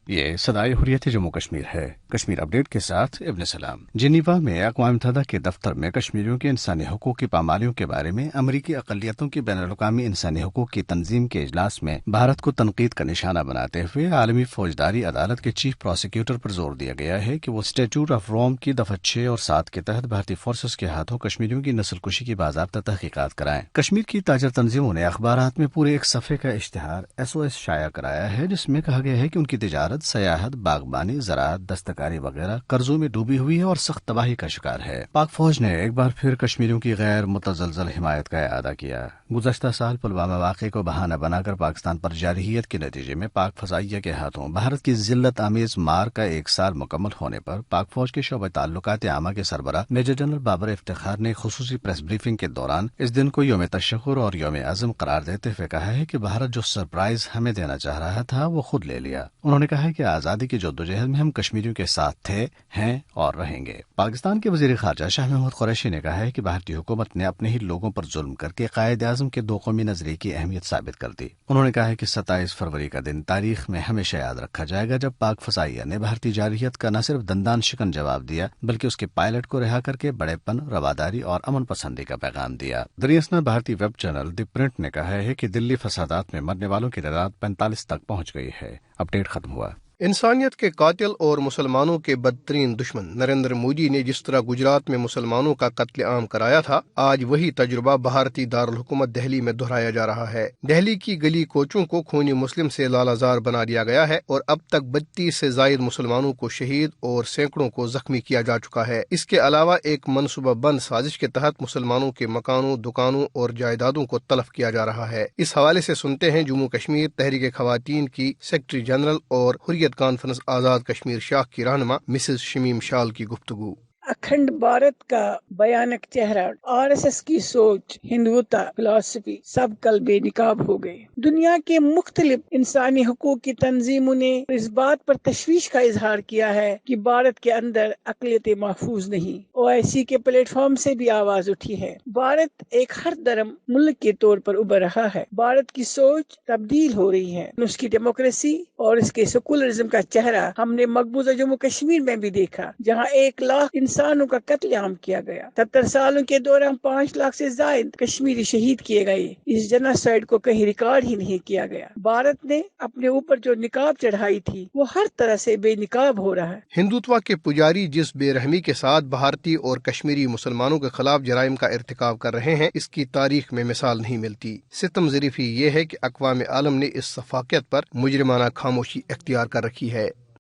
یہ صدائے حریت جموں کشمیر ہے۔ کشمیر اپڈیٹ کے ساتھ ابن سلام۔ جنیوا میں اقوام متحدہ کے دفتر میں کشمیریوں کے انسانی حقوق کی پامالیوں کے بارے میں امریکی اقلیتوں کی بین الاقوامی انسانی حقوق کی تنظیم کے اجلاس میں بھارت کو تنقید کا نشانہ بناتے ہوئے عالمی فوجداری عدالت کے چیف پروسیکیوٹر پر زور دیا گیا ہے کہ وہ اسٹیچوٹ آف روم کی دفعہ 6 اور 7 کے تحت بھارتی فورسز کے ہاتھوں کشمیریوں کی نسل کشی کی باضابطہ تحقیقات کرائیں۔ کشمیر کی تاجر تنظیموں نے اخبارات میں پورے ایک صفحے کا اشتہار SOS شائع کرایا ہے، جس میں کہا گیا ہے کہ ان کی تجارت، سیاحت، باغبانی، زراعت، دستکاری وغیرہ قرضوں میں ڈوبی ہوئی ہے اور سخت تباہی کا شکار ہے۔ پاک فوج نے ایک بار پھر کشمیریوں کی غیر متزلزل حمایت کا اعادہ کیا۔ گزشتہ سال پلوامہ واقعے کو بہانہ بنا کر پاکستان پر جارحیت کے نتیجے میں پاک فضائیہ کے ہاتھوں بھارت کی ذلت آمیز مار کا 1 سال مکمل ہونے پر پاک فوج کے شعبہ تعلقات عامہ کے سربراہ میجر جنرل بابر افتخار نے خصوصی پریس بریفنگ کے دوران اس دن کو یوم تشکر اور یوم عزم قرار دیتے ہوئے کہا ہے کہ بھارت جو سرپرائز ہمیں دینا چاہ رہا تھا وہ خود لے لیا۔ انہوں نے کہا ہے کہ آزادی کی جدوجہد میں ہم کشمیریوں کے ساتھ تھے، ہیں اور رہیں گے۔ پاکستان کے وزیر خارجہ شاہ محمود قریشی نے کہا ہے کہ بھارتی حکومت نے اپنے ہی لوگوں پر ظلم کر کے قائد اعظم کے 2 قومی نظریے کی اہمیت ثابت کر دی۔ انہوں نے کہا ہے کہ 27 فروری کا دن تاریخ میں ہمیشہ یاد رکھا جائے گا، جب پاک فضائیہ نے بھارتی جارحیت کا نہ صرف دندان شکن جواب دیا بلکہ اس کے پائلٹ کو رہا کر کے بڑے پن، رواداری اور امن پسندی کا پیغام دیا۔ دریاسنا بھارتی ویب چینل دی پرنٹ نے کہا ہے کہ دلی فسادات میں مرنے والوں کی تعداد 45 تک پہنچ گئی ہے۔ اپڈیٹ ختم ہوا۔ انسانیت کے قاتل اور مسلمانوں کے بدترین دشمن نریندر مودی نے جس طرح گجرات میں مسلمانوں کا قتل عام کرایا تھا، آج وہی تجربہ بھارتی دارالحکومت دہلی میں دہرایا جا رہا ہے۔ دہلی کی گلی کوچوں کو خونی مسلم سے لالازار بنا دیا گیا ہے اور اب تک 32 سے زائد مسلمانوں کو شہید اور سینکڑوں کو زخمی کیا جا چکا ہے۔ اس کے علاوہ ایک منصوبہ بند سازش کے تحت مسلمانوں کے مکانوں، دکانوں اور جائیدادوں کو تلف کیا جا رہا ہے۔ اس حوالے سے سنتے ہیں جموں کشمیر تحریک خواتین کی سیکرٹری جنرل اور حریت کانفرنس آزاد کشمیر شاخ کی رہنما مسز شمیم شال کی گفتگو۔ اکھنڈ بھارت کا بھیانک چہرہ RSS کی سوچ، ہندوتا فلسفی سب کل بے نقاب ہو گئے۔ دنیا کے مختلف انسانی حقوق کی تنظیموں نے اس بات پر تشویش کا اظہار کیا ہے کہ بھارت کے اندر اقلیتیں محفوظ نہیں۔ OIC کے پلیٹ فارم سے بھی آواز اٹھی ہے۔ بھارت ایک ہر دھرم ملک کے طور پر ابھر رہا ہے۔ بھارت کی سوچ تبدیل ہو رہی ہے۔ اس کی ڈیموکریسی اور اس کے سیکولرزم کا چہرہ ہم نے مقبوضہ جموں کشمیر میں بھی دیکھا، جہاں 1 لاکھ انسانوں کا قتل عام کیا گیا۔ 70 سالوں کے دوران 5 لاکھ سے زائد کشمیری شہید کیے گئے۔ اس جنوسائیڈ کو کہیں ریکارڈ ہی نہیں کیا گیا۔ بھارت نے اپنے اوپر جو نقاب چڑھائی تھی وہ ہر طرح سے بے نقاب ہو رہا ہے۔ ہندوتوا کے پجاری جس بے رحمی کے ساتھ بھارتی اور کشمیری مسلمانوں کے خلاف جرائم کا ارتکاب کر رہے ہیں، اس کی تاریخ میں مثال نہیں ملتی۔ ستم ظریفی یہ ہے کہ اقوام عالم نے اس سفاکت پر مجرمانہ خاموشی اختیار کر رکھی ہے۔